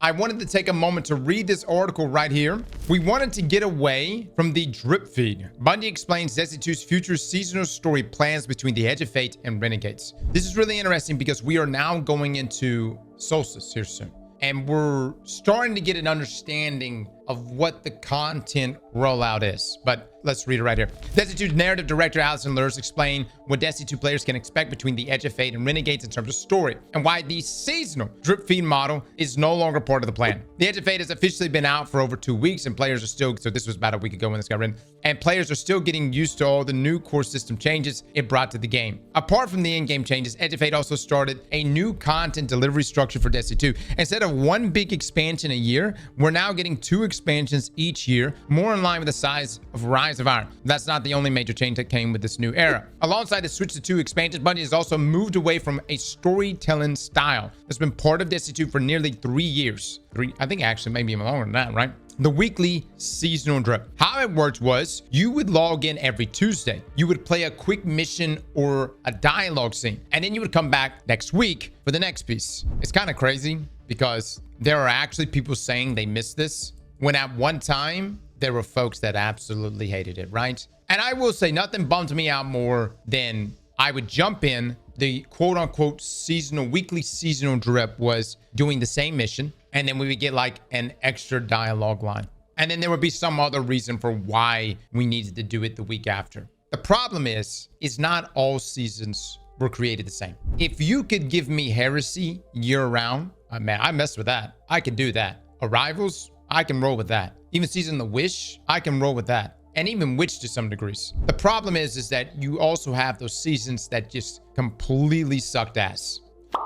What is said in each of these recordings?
I wanted to take a moment to read this article right here. We wanted to get away from the drip feed. Bungie explains Destiny 2's future seasonal story plans between the Edge of Fate and Renegades. This is really interesting because we are now going into Solstice here soon. And we're starting to get an understanding of what the content rollout is. But let's read it right here. Destiny 2 narrative director Alison Lührs explained what Destiny 2 players can expect between the Edge of Fate and Renegades in terms of story, and why the seasonal drip feed model is no longer part of the plan. The Edge of Fate has officially been out for over 2 weeks, and players are still, so this was about a week ago when this got written, and players are still getting used to all the new core system changes it brought to the game. Apart from the in-game changes, Edge of Fate also started a new content delivery structure for Destiny 2. Instead of one big expansion a year, we're now getting 2 expansions each year, more in line with the size of Rise of Iron. That's not the only major change that came with this new era. Alongside the switch to 2 expansions, Bungie has also moved away from a storytelling style that's been part of Destiny 2 for nearly 3 years. I think actually maybe even longer than that, right? The weekly seasonal drip. How it worked was you would log in every Tuesday. You would play a quick mission or a dialogue scene, and then you would come back next week for the next piece. It's kind of crazy because there are actually people saying they missed this, when at one time there were folks that absolutely hated it, right? And I will say nothing bummed me out more than I would jump in. The quote unquote seasonal, weekly seasonal drip was doing the same mission, and then we would get like an extra dialogue line. And then there would be some other reason for why we needed to do it the week after. The problem is not all seasons were created the same. If you could give me Heresy year round, man, I messed with that. I could do that. Arrivals, I can roll with that. Even Season of the Wish, I can roll with that. And even Witch to some degrees. The problem is that you also have those seasons that just completely sucked ass.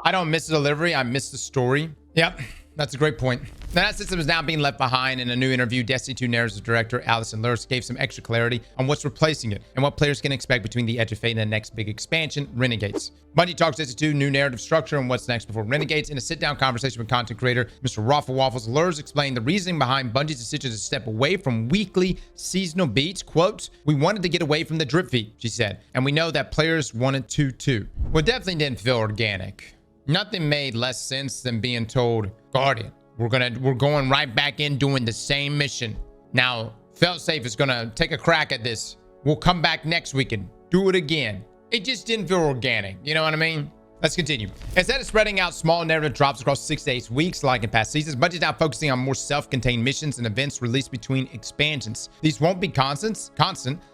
I don't miss the delivery, I miss the story. Yep, that's a great point. Now, that system is now being left behind. In a new interview, Destiny 2 narrative director Alison Lührs gave some extra clarity on what's replacing it and what players can expect between the Edge of Fate and the next big expansion, Renegades. Bungie talks Destiny 2 new narrative structure and what's next before Renegades. In a sit-down conversation with content creator Mr. Raffle Waffles, Lührs explained the reasoning behind Bungie's decision to step away from weekly seasonal beats. Quote, "We wanted to get away from the drip feed," she said, "and we know that players wanted to too." Well, it definitely didn't feel organic. Nothing made less sense than being told, Guardian, we're going right back in doing the same mission. Now, Failsafe is gonna take a crack at this. We'll come back next week and do it again. It just didn't feel organic. You know what I mean? Let's continue. Instead of spreading out small narrative drops across 6 to 8 weeks like in past seasons, Bungie's now focusing on more self-contained missions and events released between expansions. These won't be constant,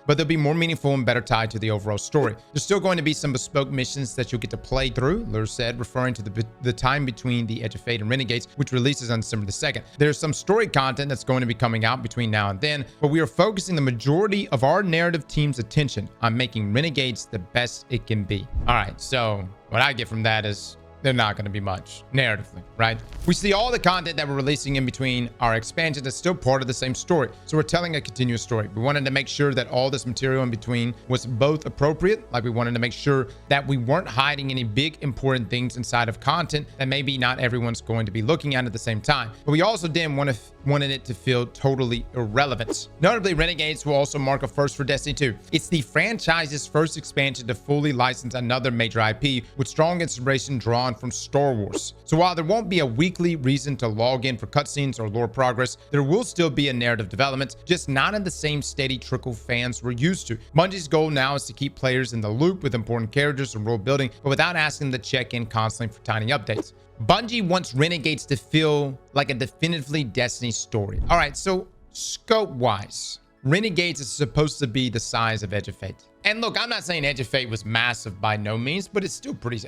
but they'll be more meaningful and better tied to the overall story. There's still going to be some bespoke missions that you'll get to play through, Lührs said, referring to the time between the Edge of Fate and Renegades, which releases on December the 2nd. There's some story content that's going to be coming out between now and then, but we are focusing the majority of our narrative team's attention on making Renegades the best it can be. All right, so what I get from that is they're not going to be much narratively, right? We see all the content that we're releasing in between our expansions is still part of the same story. So we're telling a continuous story. We wanted to make sure that all this material in between was both appropriate. Like we wanted to make sure that we weren't hiding any big important things inside of content that maybe not everyone's going to be looking at the same time. But we also didn't wanted it to feel totally irrelevant. Notably, Renegades will also mark a first for Destiny 2. It's the franchise's first expansion to fully license another major IP with strong inspiration drawn from Star Wars. So while there won't be a weekly reason to log in for cutscenes or lore progress, there will still be a narrative development, just not in the same steady trickle fans were used to. Bungie's goal now is to keep players in the loop with important characters and world building, but without asking them to check in constantly for tiny updates. Bungie wants Renegades to feel like a definitively Destiny story. All right, so scope-wise, Renegades is supposed to be the size of Edge of Fate. And look, I'm not saying Edge of Fate was massive by no means, but it's still pretty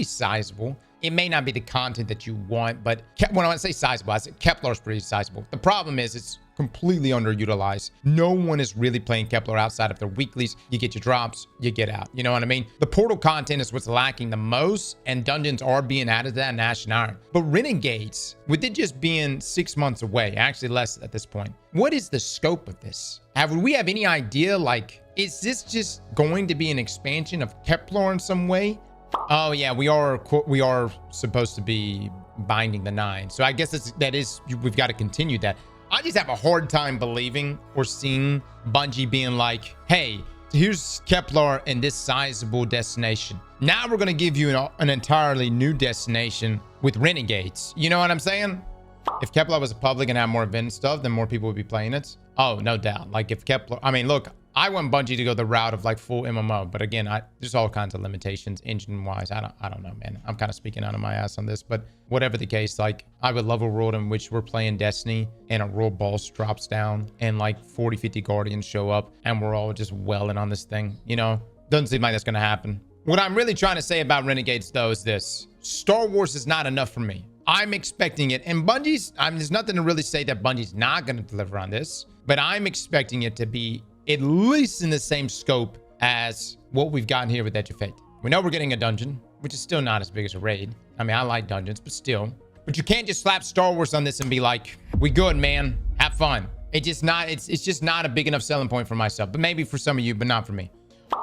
sizable. It may not be the content that you want, but when I say sizable, I said Kepler's pretty sizable. The problem is it's completely underutilized. No one is really playing Kepler outside of their weeklies. You get your drops, you get out. You know what I mean? The portal content is what's lacking the most, and dungeons are being added to that in Ash and Iron. But Renegades, with it just being 6 months away, actually less at this point, what is the scope of this? Would we have any idea, like, is this just going to be an expansion of Kepler in some way? Oh yeah, we are supposed to be binding the 9. So I guess we've got to continue that. I just have a hard time believing or seeing Bungie being like, hey, here's Kepler and this sizable destination. Now we're going to give you an entirely new destination with Renegades. You know what I'm saying? If Kepler was public and had more event stuff, then more people would be playing it. Oh, no doubt. Like if Kepler, I mean, look, I want Bungie to go the route of like full MMO, but again, there's all kinds of limitations engine wise. I don't know, man. I'm kind of speaking out of my ass on this, but whatever the case, like I would love a world in which we're playing Destiny and a real boss drops down and like 40, 50 Guardians show up and we're all just welling on this thing. You know, doesn't seem like that's going to happen. What I'm really trying to say about Renegades though is this: Star Wars is not enough for me. I'm expecting it, and Bungie's, I mean, there's nothing to really say that Bungie's not going to deliver on this, but I'm expecting it to be at least in the same scope as what we've gotten here with Edge of Fate. We know we're getting a dungeon, which is still not as big as a raid. I mean, I like dungeons, but still. But you can't just slap Star Wars on this and be like, we good, man. Have fun. It's just not a big enough selling point for myself, but maybe for some of you, but not for me.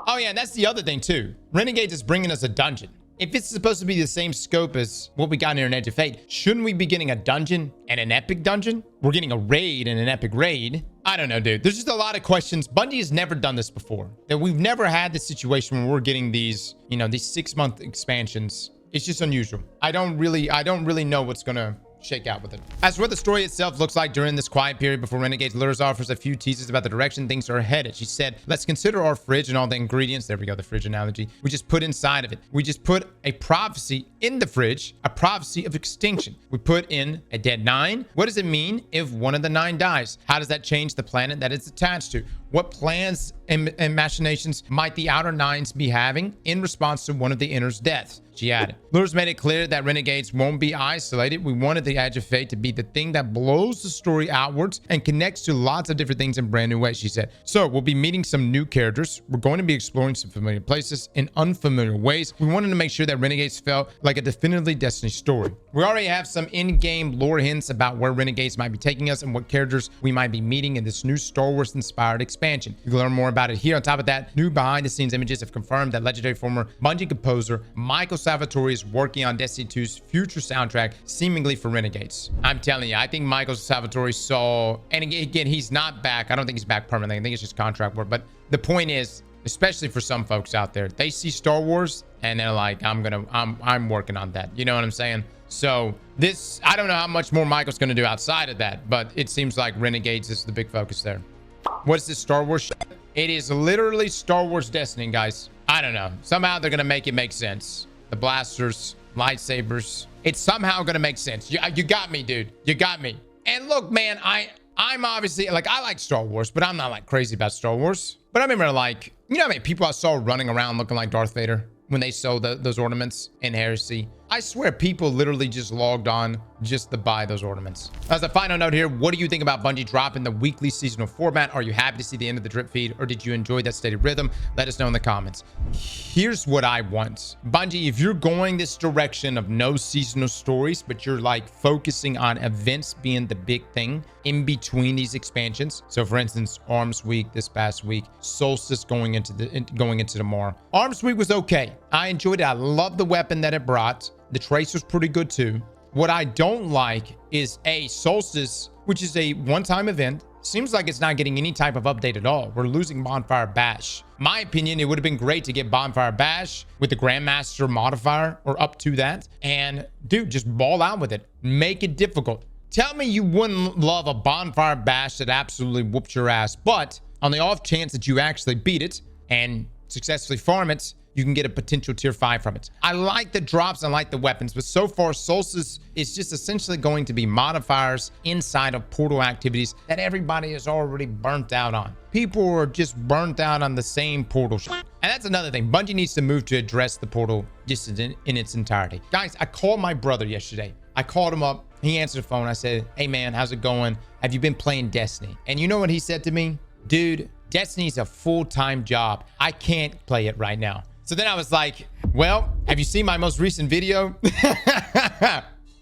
Oh yeah, that's the other thing too. Renegades is bringing us a dungeon. If it's supposed to be the same scope as what we got here in Edge of Fate, shouldn't we be getting a dungeon and an epic dungeon? We're getting a raid and an epic raid. I don't know, dude. There's just a lot of questions. Bungie has never done this before. That we've never had this situation where we're getting these, you know, these 6-month expansions. It's just unusual. I don't really know what's gonna shake out with it. As for what the story itself looks like during this quiet period before Renegades, Lührs offers a few teases about the direction things are headed. She said, let's consider our fridge and all the ingredients. There we go, the fridge analogy. We just put inside of it. We just put a prophecy in the fridge, a prophecy of extinction. We put in a dead 9. What does it mean if one of the 9 dies? How does that change the planet that it's attached to? What plans and machinations might the outer 9s be having in response to one of the inner's deaths? She added. Lührs made it clear that Renegades won't be isolated. We wanted the Edge of Fate to be the thing that blows the story outwards and connects to lots of different things in brand new ways, she said. So we'll be meeting some new characters. We're going to be exploring some familiar places in unfamiliar ways. We wanted to make sure that Renegades felt like a definitively Destiny story. We already have some in-game lore hints about where Renegades might be taking us and what characters we might be meeting in this new Star Wars inspired expansion. You can learn more about it here. On top of that, new behind the scenes images have confirmed that legendary former Bungie composer Michael Salvatore is working on Destiny 2's future soundtrack, seemingly for Renegades. I'm telling you, I think Michael Salvatore saw, and again, he's not back. I don't think he's back permanently. I think it's just contract work. But the point is, especially for some folks out there, they see Star Wars and they're like, I'm working on that. You know what I'm saying? So this, I don't know how much more Michael's going to do outside of that, but it seems like Renegades is the big focus there. What's this Star Wars shit? It is literally Star Wars Destiny, guys. I don't know. Somehow they're going to make it make sense. The blasters, lightsabers. It's somehow going to make sense. You got me, dude. You got me. And look, man, I'm obviously, like, I like Star Wars, but I'm not, like, crazy about Star Wars. But I remember, like, you know how many people I saw running around looking like Darth Vader when they sold those ornaments in Heresy? I swear people literally just logged on just to buy those ornaments. As a final note here, what do you think about Bungie dropping the weekly seasonal format? Are you happy to see the end of the drip feed, or did you enjoy that steady rhythm? Let us know in the comments. Here's what I want. Bungie, if you're going this direction of no seasonal stories, but you're like focusing on events being the big thing in between these expansions. So for instance, Arms Week this past week, Solstice going into tomorrow. Arms Week was okay. I enjoyed it. I love the weapon that it brought. The trace was pretty good too. What I don't like is Solstice, which is a one-time event. Seems like it's not getting any type of update at all. We're losing Bonfire Bash. My opinion, it would have been great to get Bonfire Bash with the Grandmaster modifier or up to that. And dude, just ball out with it. Make it difficult. Tell me you wouldn't love a Bonfire Bash that absolutely whooped your ass. But on the off chance that you actually beat it and successfully farm it, you can get a potential tier 5 from it. I like the drops, I like the weapons, but so far Solstice is just essentially going to be modifiers inside of portal activities that everybody is already burnt out on. People are just burnt out on the same portal shit. And that's another thing. Bungie needs to move to address the portal just in its entirety. Guys, I called my brother yesterday. I called him up. He answered the phone. I said, hey man, how's it going? Have you been playing Destiny? And you know what he said to me? Dude, Destiny's a full-time job. I can't play it right now. So then I was like, well, have you seen my most recent video?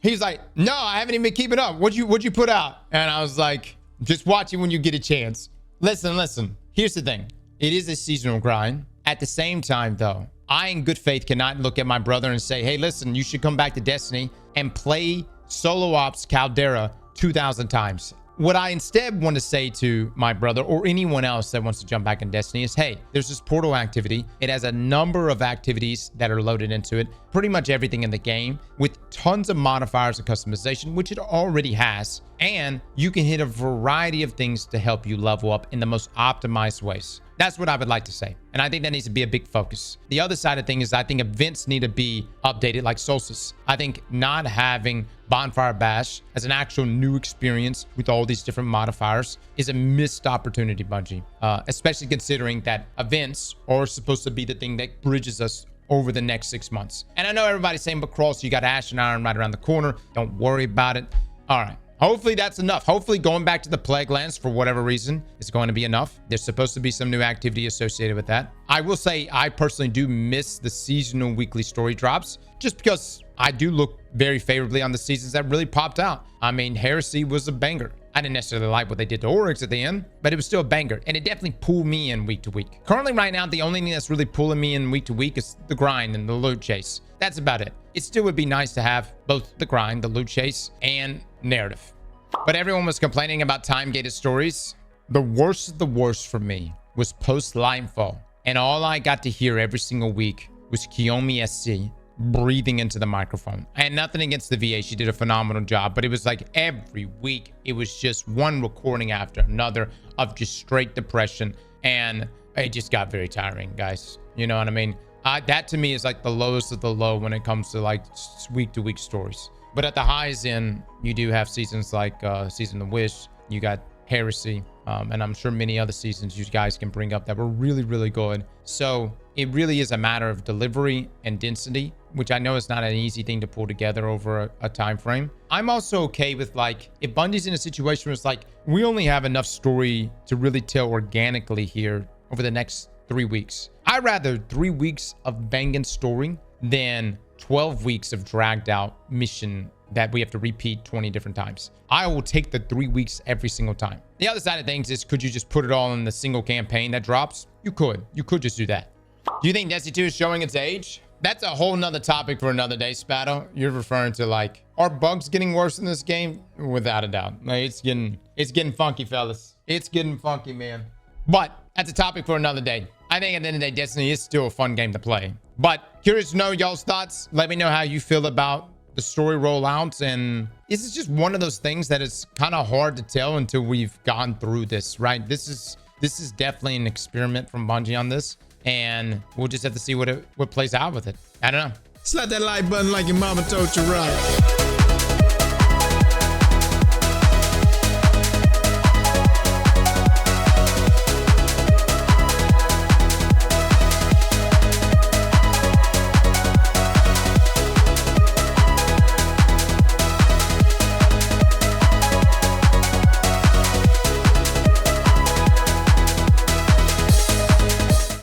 He's like, no, I haven't even been keeping up. What'd you put out? And I was like, just watch it when you get a chance. Listen. Here's the thing. It is a seasonal grind. At the same time, though, I, in good faith, cannot look at my brother and say, hey, listen, you should come back to Destiny and play Solo Ops Caldera 2,000 times. what I instead want to say to my brother or anyone else that wants to jump back in Destiny is, hey, there's this portal activity. It has a number of activities that are loaded into it, pretty much everything in the game, with tons of modifiers and customization, which it already has. And you can hit a variety of things to help you level up in the most optimized ways. That's what I would like to say. And I think that needs to be a big focus. The other side of things is I think events need to be updated like Solstice. I think not having Bonfire Bash as an actual new experience with all these different modifiers is a missed opportunity, Bungie. Especially considering that events are supposed to be the thing that bridges us over the next 6 months. And I know everybody's saying, but Cross, you got Ash and Iron right around the corner. Don't worry about it. All right. Hopefully that's enough. Hopefully going back to the Plague Lands for whatever reason is going to be enough. There's supposed to be some new activity associated with that. I will say I personally do miss the seasonal weekly story drops just because I do look very favorably on the seasons that really popped out. I mean, Heresy was a banger. I didn't necessarily like what they did to Oryx at the end, but it was still a banger, and it definitely pulled me in week to week. Currently right now, the only thing that's really pulling me in week to week is the grind and the loot chase. That's about it. It still would be nice to have both the grind, the loot chase, and narrative. But everyone was complaining about time-gated stories. The worst of the worst for me was post-Linefall, and all I got to hear every single week was Kiyomi SC breathing into the microphone. I had nothing against the VA. She did a phenomenal job, but it was like every week, it was just one recording after another of just straight depression, and it just got very tiring, guys. You know what I mean? That to me is like the lowest of the low when it comes to like week-to-week stories. But at the highs end, you do have seasons like Season of Wish. You got Heresy, and I'm sure many other seasons you guys can bring up that were really, really good. So it really is a matter of delivery and density, which I know is not an easy thing to pull together over a time frame. I'm also okay with, like, if Bungie's in a situation where it's like, we only have enough story to really tell organically here over the next 3 weeks. I'd rather 3 weeks of banging story than 12 weeks of dragged out mission that we have to repeat 20 different times. I will take the 3 weeks every single time. The other side of things is, could you just put it all in the single campaign that drops? You could just do that. Do you think Destiny 2 is showing its age? That's a whole nother topic for another day, Spatto. You're referring to, like, are bugs getting worse in this game? Without a doubt. Like, it's getting funky, fellas. It's getting funky, man. But that's a topic for another day. I think at the end of the day, Destiny is still a fun game to play. But curious to know y'all's thoughts. Let me know how you feel about the story rollouts. And this is just one of those things that is kind of hard to tell until we've gone through this, right? This is definitely an experiment from Bungie on this. And we'll just have to see what plays out with it. I don't know. Slap that like button like your mama told you right.